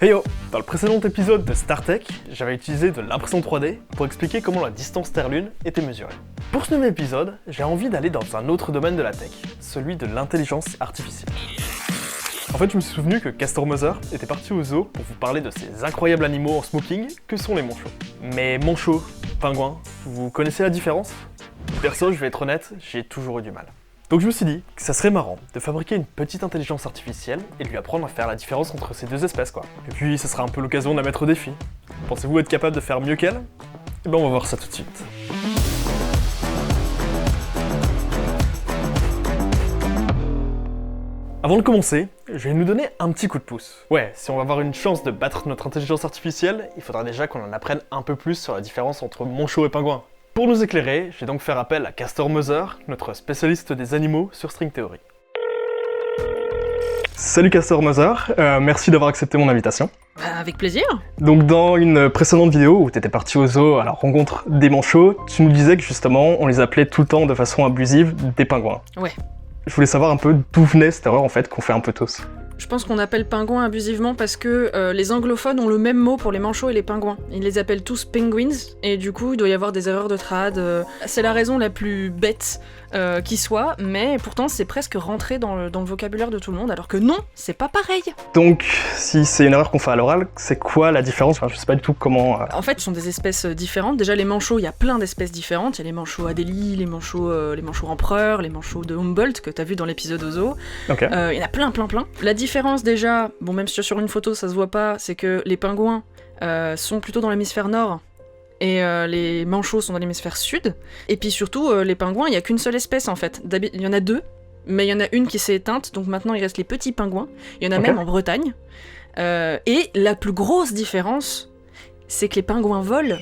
Hey yo! Dans le précédent épisode de StarTech, j'avais utilisé de l'impression 3D pour expliquer comment la distance Terre-Lune était mesurée. Pour ce nouvel épisode, j'ai envie d'aller dans un autre domaine de la tech, celui de l'intelligence artificielle. En fait, je me suis souvenu que Castor Moser était parti au zoo pour vous parler de ces incroyables animaux en smoking que sont les manchots. Mais manchots, pingouins, vous connaissez la différence? Perso, je vais être honnête, j'ai toujours eu du mal. Donc je me suis dit que ça serait marrant de fabriquer une petite intelligence artificielle et de lui apprendre à faire la différence entre ces deux espèces quoi. Et puis ça sera un peu l'occasion de la mettre au défi. Pensez-vous être capable de faire mieux qu'elle? Eh ben on va voir ça tout de suite. Avant de commencer, je vais nous donner un petit coup de pouce. Ouais, si on va avoir une chance de battre notre intelligence artificielle, il faudra déjà qu'on en apprenne un peu plus sur la différence entre manchot et pingouin. Pour nous éclairer, je vais donc faire appel à Castor Moser, notre spécialiste des animaux sur String Theory. Salut Castor Moser, merci d'avoir accepté mon invitation. Avec plaisir. Donc dans une précédente vidéo où tu étais parti au zoo à la rencontre des manchots, tu nous disais que justement on les appelait tout le temps de façon abusive des pingouins. Ouais. Je voulais savoir un peu d'où venait cette erreur en fait qu'on fait un peu tous. Je pense qu'on appelle pingouins abusivement parce que les anglophones ont le même mot pour les manchots et les pingouins. Ils les appellent tous penguins, et du coup il doit y avoir des erreurs de trad. C'est la raison la plus bête qui soit, mais pourtant c'est presque rentré dans le vocabulaire de tout le monde, alors que non, c'est pas pareil. Donc si c'est une erreur qu'on fait à l'oral, c'est quoi la différence? Enfin, je sais pas du tout comment... En fait, ce sont des espèces différentes. Déjà les manchots, il y a plein d'espèces différentes. Il y a les manchots Adélie, les manchots empereurs, les manchots de Humboldt que t'as vu dans l'épisode au zoo. Ok. Il y en a plein. La différence déjà, bon même si sur une photo ça se voit pas, c'est que les pingouins sont plutôt dans l'hémisphère nord et les manchots sont dans l'hémisphère sud. Et puis surtout, les pingouins, il y a qu'une seule espèce en fait. Il y en a deux, mais il y en a une qui s'est éteinte, donc maintenant il reste les petits pingouins. Il y en a même en Bretagne. Et la plus grosse différence, c'est que les pingouins volent.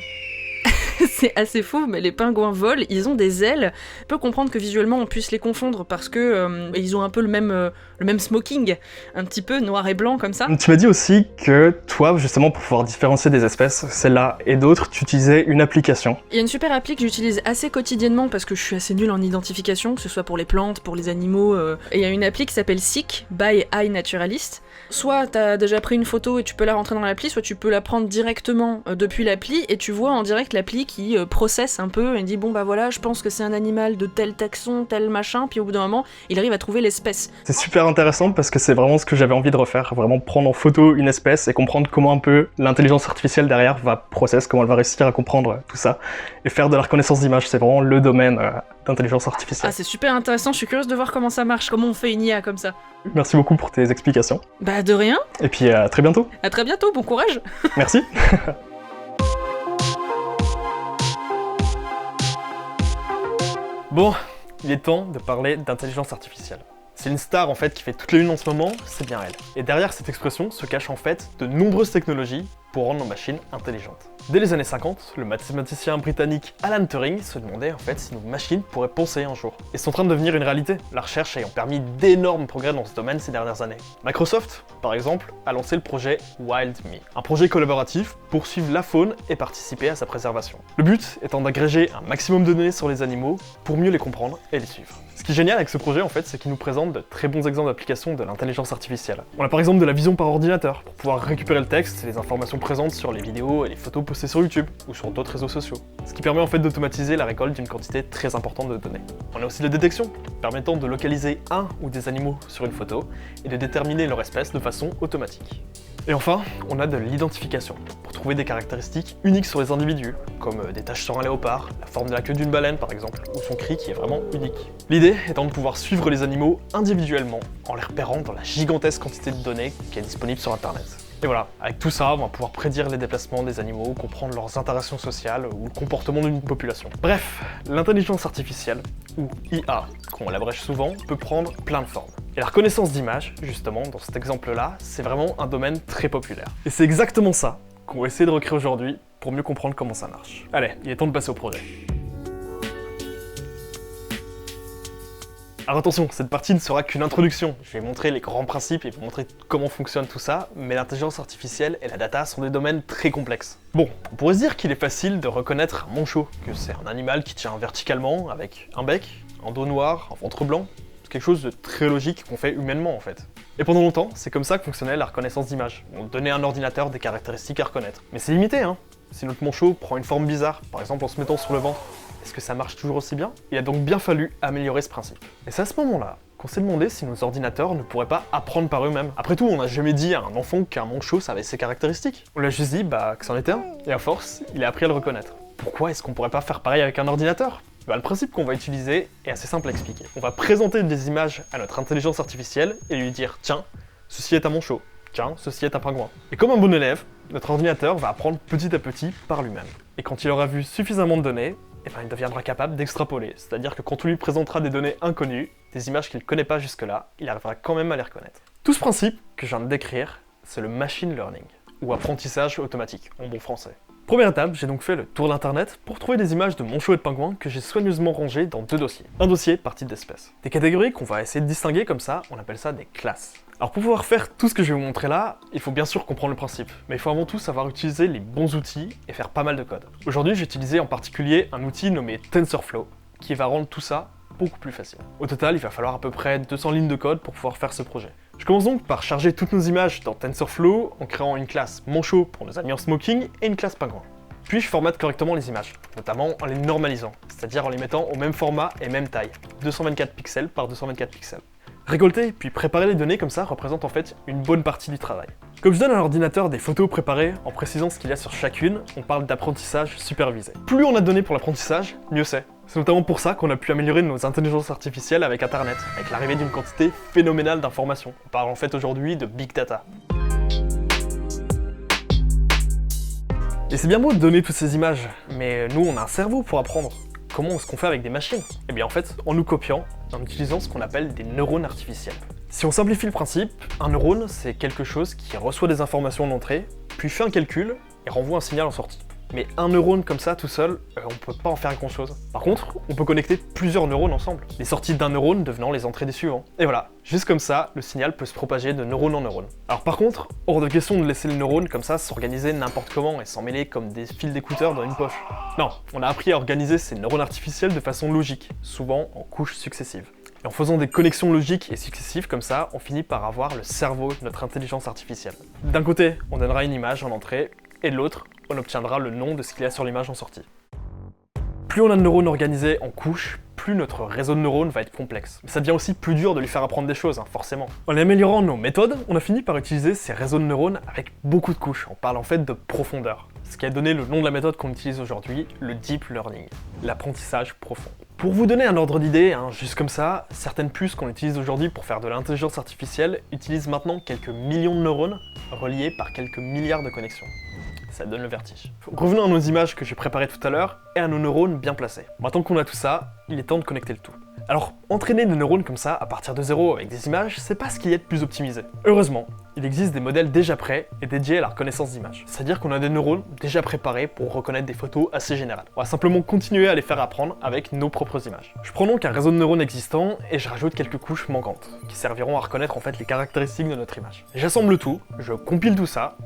C'est assez fou, mais les pingouins volent, ils ont des ailes. On peut comprendre que visuellement on puisse les confondre parce que ils ont un peu le même smoking, un petit peu noir et blanc comme ça. Tu m'as dit aussi que toi, justement, pour pouvoir différencier des espèces, celle-là et d'autres, tu utilisais une application. Il y a une super appli que j'utilise assez quotidiennement parce que je suis assez nulle en identification, que ce soit pour les plantes, pour les animaux. Et il y a une appli qui s'appelle Seek by iNaturalist. Soit t'as déjà pris une photo et tu peux la rentrer dans l'appli, soit tu peux la prendre directement depuis l'appli et tu vois en direct l'appli qui processe un peu et dit bon bah voilà, je pense que c'est un animal de tel taxon, tel machin, puis au bout d'un moment, il arrive à trouver l'espèce. C'est super intéressant parce que c'est vraiment ce que j'avais envie de refaire, vraiment prendre en photo une espèce et comprendre comment un peu l'intelligence artificielle derrière va process, comment elle va réussir à comprendre tout ça et faire de la reconnaissance d'image, c'est vraiment le domaine d'intelligence artificielle. Ah c'est super intéressant, je suis curieuse de voir comment ça marche, comment on fait une IA comme ça. Merci beaucoup pour tes explications. Bah de rien. Et puis à très bientôt. À très bientôt, bon courage. Merci. Bon, il est temps de parler d'intelligence artificielle. C'est une star en fait qui fait toute la une en ce moment, c'est bien elle. Et derrière cette expression se cachent en fait de nombreuses technologies pour rendre nos machines intelligentes. Dès les années 50, le mathématicien britannique Alan Turing se demandait en fait si nos machines pourraient penser un jour. Et c'est en train de devenir une réalité, la recherche ayant permis d'énormes progrès dans ce domaine ces dernières années. Microsoft, par exemple, a lancé le projet WildMe, un projet collaboratif pour suivre la faune et participer à sa préservation. Le but étant d'agréger un maximum de données sur les animaux pour mieux les comprendre et les suivre. Ce qui est génial avec ce projet en fait, c'est qu'il nous présente de très bons exemples d'application de l'intelligence artificielle. On a par exemple de la vision par ordinateur, pour pouvoir récupérer le texte et les informations présentes sur les vidéos et les photos postées sur YouTube, ou sur d'autres réseaux sociaux. Ce qui permet en fait d'automatiser la récolte d'une quantité très importante de données. On a aussi la détection, permettant de localiser un ou des animaux sur une photo, et de déterminer leur espèce de façon automatique. Et enfin, on a de l'identification, pour trouver des caractéristiques uniques sur les individus, comme des taches sur un léopard, la forme de la queue d'une baleine par exemple, ou son cri qui est vraiment unique. L'idée étant de pouvoir suivre les animaux individuellement, en les repérant dans la gigantesque quantité de données qui est disponible sur internet. Et voilà, avec tout ça, on va pouvoir prédire les déplacements des animaux, comprendre leurs interactions sociales ou le comportement d'une population. Bref, l'intelligence artificielle, ou IA, qu'on l'abrège souvent, peut prendre plein de formes. Et la reconnaissance d'images, justement, dans cet exemple-là, c'est vraiment un domaine très populaire. Et c'est exactement ça qu'on va essayer de recréer aujourd'hui pour mieux comprendre comment ça marche. Allez, il est temps de passer au projet. Alors attention, cette partie ne sera qu'une introduction. Je vais montrer les grands principes et vous montrer comment fonctionne tout ça, mais l'intelligence artificielle et la data sont des domaines très complexes. Bon, on pourrait se dire qu'il est facile de reconnaître un manchot, que c'est un animal qui tient verticalement, avec un bec, un dos noir, un ventre blanc. C'est quelque chose de très logique qu'on fait humainement en fait. Et pendant longtemps, c'est comme ça que fonctionnait la reconnaissance d'image. On donnait à un ordinateur des caractéristiques à reconnaître. Mais c'est limité, hein. Si notre manchot prend une forme bizarre, par exemple en se mettant sur le ventre, est-ce que ça marche toujours aussi bien? Il a donc bien fallu améliorer ce principe. Et c'est à ce moment-là qu'on s'est demandé si nos ordinateurs ne pourraient pas apprendre par eux-mêmes. Après tout, on n'a jamais dit à un enfant qu'un manchot ça avait ses caractéristiques. On lui a juste dit que c'en était un, et à force, il a appris à le reconnaître. Pourquoi est-ce qu'on pourrait pas faire pareil avec un ordinateur? Le principe qu'on va utiliser est assez simple à expliquer. On va présenter des images à notre intelligence artificielle et lui dire « Tiens, ceci est un manchot. Tiens, ceci est un pingouin. » Et comme un bon élève, notre ordinateur va apprendre petit à petit par lui-même. Et quand il aura vu suffisamment de données, il deviendra capable d'extrapoler. C'est-à-dire que quand on lui présentera des données inconnues, des images qu'il ne connaît pas jusque-là, il arrivera quand même à les reconnaître. Tout ce principe que je viens de décrire, c'est le machine learning, ou apprentissage automatique, en bon français. Première étape, j'ai donc fait le tour d'internet pour trouver des images de manchots et de pingouins que j'ai soigneusement rangées dans 2 dossiers. Un dossier par type d'espèce. Des catégories qu'on va essayer de distinguer comme ça, on appelle ça des classes. Alors pour pouvoir faire tout ce que je vais vous montrer là, il faut bien sûr comprendre le principe, mais il faut avant tout savoir utiliser les bons outils et faire pas mal de code. Aujourd'hui, j'ai utilisé en particulier un outil nommé TensorFlow, qui va rendre tout ça beaucoup plus facile. Au total, il va falloir à peu près 200 lignes de code pour pouvoir faire ce projet. Je commence donc par charger toutes nos images dans TensorFlow en créant une classe manchot pour nos amis en smoking et une classe pingouin. Puis je formate correctement les images, notamment en les normalisant, c'est-à-dire en les mettant au même format et même taille, 224 pixels par 224 pixels. Récolter puis préparer les données comme ça représente en fait une bonne partie du travail. Comme je donne à l'ordinateur des photos préparées en précisant ce qu'il y a sur chacune, on parle d'apprentissage supervisé. Plus on a de données pour l'apprentissage, mieux c'est. C'est notamment pour ça qu'on a pu améliorer nos intelligences artificielles avec Internet, avec l'arrivée d'une quantité phénoménale d'informations. On parle en fait aujourd'hui de Big Data. Et c'est bien beau de donner toutes ces images, mais nous on a un cerveau pour apprendre. Comment est-ce qu'on fait avec des machines? Eh bien en fait, en nous copiant, en utilisant ce qu'on appelle des neurones artificiels. Si on simplifie le principe, un neurone c'est quelque chose qui reçoit des informations en entrée, puis fait un calcul et renvoie un signal en sortie. Mais un neurone comme ça tout seul, on peut pas en faire grand chose. Par contre, on peut connecter plusieurs neurones ensemble, les sorties d'un neurone devenant les entrées des suivants. Et voilà, juste comme ça, le signal peut se propager de neurone en neurone. Alors par contre, hors de question de laisser le neurone comme ça s'organiser n'importe comment et s'en mêler comme des fils d'écouteurs dans une poche. Non, on a appris à organiser ces neurones artificiels de façon logique, souvent en couches successives. Et en faisant des connexions logiques et successives comme ça, on finit par avoir le cerveau de notre intelligence artificielle. D'un côté, on donnera une image en entrée, et de l'autre, on obtiendra le nom de ce qu'il y a sur l'image en sortie. Plus on a de neurones organisés en couches, plus notre réseau de neurones va être complexe. Mais ça devient aussi plus dur de lui faire apprendre des choses, forcément. En améliorant nos méthodes, on a fini par utiliser ces réseaux de neurones avec beaucoup de couches. On parle en fait de profondeur. Ce qui a donné le nom de la méthode qu'on utilise aujourd'hui, le Deep Learning, l'apprentissage profond. Pour vous donner un ordre d'idée, juste comme ça, certaines puces qu'on utilise aujourd'hui pour faire de l'intelligence artificielle utilisent maintenant quelques millions de neurones reliés par quelques milliards de connexions. Ça donne le vertige. Revenons à nos images que j'ai préparées tout à l'heure et à nos neurones bien placés. Maintenant qu'on a tout ça, il est temps de connecter le tout. Alors, entraîner des neurones comme ça, à partir de zéro avec des images, c'est pas ce qui est le plus optimisé. Heureusement, il existe des modèles déjà prêts et dédiés à la reconnaissance d'images. C'est-à-dire qu'on a des neurones déjà préparés pour reconnaître des photos assez générales. On va simplement continuer à les faire apprendre avec nos propres images. Je prends donc un réseau de neurones existant et je rajoute quelques couches manquantes, qui serviront à reconnaître en fait les caractéristiques de notre image. J'assemble le tout, je compile tout ça,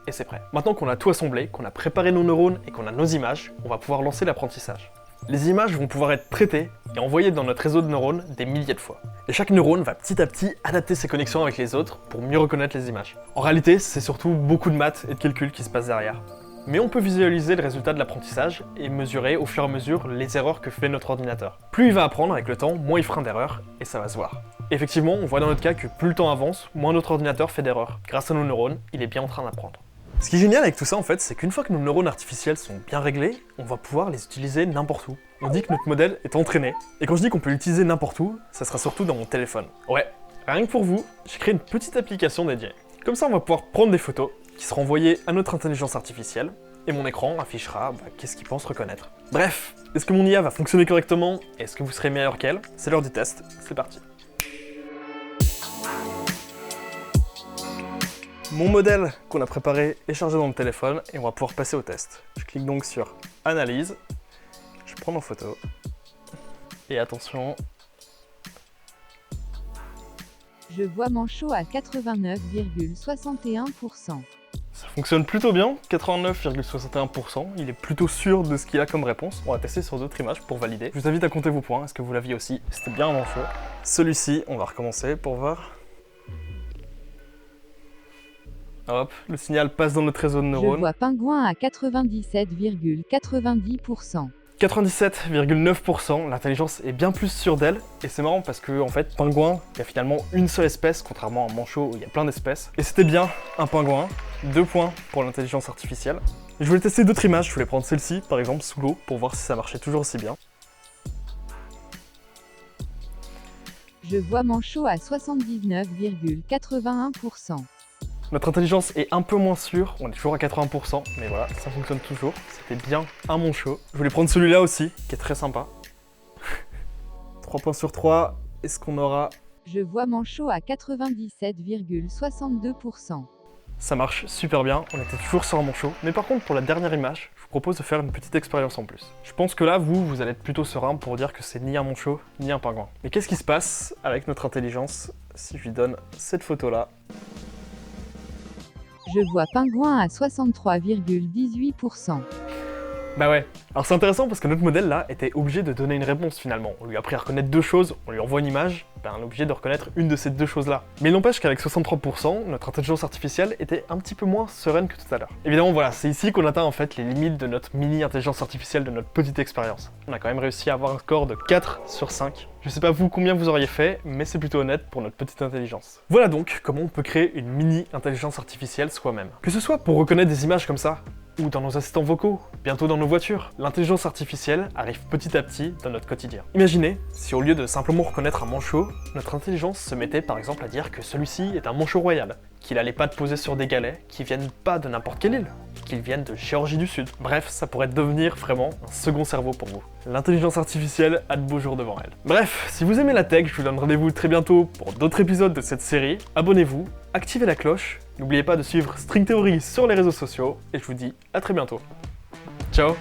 et c'est prêt. Maintenant qu'on a tout assemblé, qu'on a préparé nos neurones et qu'on a nos images, on va pouvoir lancer l'apprentissage. Les images vont pouvoir être traitées et envoyées dans notre réseau de neurones des milliers de fois. Et chaque neurone va petit à petit adapter ses connexions avec les autres pour mieux reconnaître les images. En réalité, c'est surtout beaucoup de maths et de calculs qui se passent derrière. Mais on peut visualiser le résultat de l'apprentissage et mesurer au fur et à mesure les erreurs que fait notre ordinateur. Plus il va apprendre avec le temps, moins il fera d'erreurs et ça va se voir. Effectivement, on voit dans notre cas que plus le temps avance, moins notre ordinateur fait d'erreurs. Grâce à nos neurones, il est bien en train d'apprendre. Ce qui est génial avec tout ça en fait, c'est qu'une fois que nos neurones artificiels sont bien réglés, on va pouvoir les utiliser n'importe où. On dit que notre modèle est entraîné, et quand je dis qu'on peut l'utiliser n'importe où, ça sera surtout dans mon téléphone. Ouais, rien que pour vous, j'ai créé une petite application dédiée. Comme ça on va pouvoir prendre des photos qui seront envoyées à notre intelligence artificielle, et mon écran affichera qu'est-ce qu'il pense reconnaître. Bref, est-ce que mon IA va fonctionner correctement? Est-ce que vous serez meilleur qu'elle? C'est l'heure du test, c'est parti. Mon modèle qu'on a préparé est chargé dans le téléphone et on va pouvoir passer au test. Je clique donc sur Analyse, je prends en photo, et attention... Je vois manchot à 89,61%. Ça fonctionne plutôt bien, 89,61%, il est plutôt sûr de ce qu'il a comme réponse. On va tester sur d'autres images pour valider. Je vous invite à compter vos points, est-ce que vous l'aviez aussi? C'était bien un manchot. Celui-ci, on va recommencer pour voir. Hop, le signal passe dans notre réseau de Je neurones. vois pingouin à 97,90%. 97,9%, l'intelligence est bien plus sûre d'elle, et c'est marrant parce que, en fait, pingouin, il y a finalement une seule espèce, contrairement à un manchot où il y a plein d'espèces. Et c'était bien un pingouin, 2 points pour l'intelligence artificielle. Et je voulais tester d'autres images, je voulais prendre celle-ci, par exemple, sous l'eau, pour voir si ça marchait toujours aussi bien. Je vois manchot à 79,81%. Notre intelligence est un peu moins sûre, on est toujours à 80%, mais voilà, ça fonctionne toujours. C'était bien un manchot. Je voulais prendre celui-là aussi, qui est très sympa. 3 points sur 3, est-ce qu'on aura... Je vois manchot à 97,62%. Ça marche super bien, on était toujours sur un manchot. Mais par contre, pour la dernière image, je vous propose de faire une petite expérience en plus. Je pense que là, vous allez être plutôt serein pour dire que c'est ni un manchot, ni un pingouin. Mais qu'est-ce qui se passe avec notre intelligence si je lui donne cette photo-là? Je vois pingouin à 63,18%. Bah ouais. Alors c'est intéressant parce que notre modèle là était obligé de donner une réponse finalement. On lui a appris à reconnaître deux choses, on lui envoie une image, ben on est obligé de reconnaître une de ces deux choses là. Mais il n'empêche qu'avec 63%, notre intelligence artificielle était un petit peu moins sereine que tout à l'heure. Évidemment voilà, c'est ici qu'on atteint en fait les limites de notre mini intelligence artificielle, de notre petite expérience. On a quand même réussi à avoir un score de 4 sur 5. Je sais pas vous combien vous auriez fait, mais c'est plutôt honnête pour notre petite intelligence. Voilà donc comment on peut créer une mini intelligence artificielle soi-même. Que ce soit pour reconnaître des images comme ça, ou dans nos assistants vocaux, bientôt dans nos voitures, l'intelligence artificielle arrive petit à petit dans notre quotidien. Imaginez si au lieu de simplement reconnaître un manchot, notre intelligence se mettait par exemple à dire que celui-ci est un manchot royal, qu'il a les pattes posées sur des galets qui viennent pas de n'importe quelle île, qu'ils viennent de Géorgie du Sud. Bref, ça pourrait devenir vraiment un second cerveau pour vous. L'intelligence artificielle a de beaux jours devant elle. Bref, si vous aimez la tech, je vous donne rendez-vous très bientôt pour d'autres épisodes de cette série. Abonnez-vous, activez la cloche, n'oubliez pas de suivre String Theory sur les réseaux sociaux, et je vous dis à très bientôt. Ciao!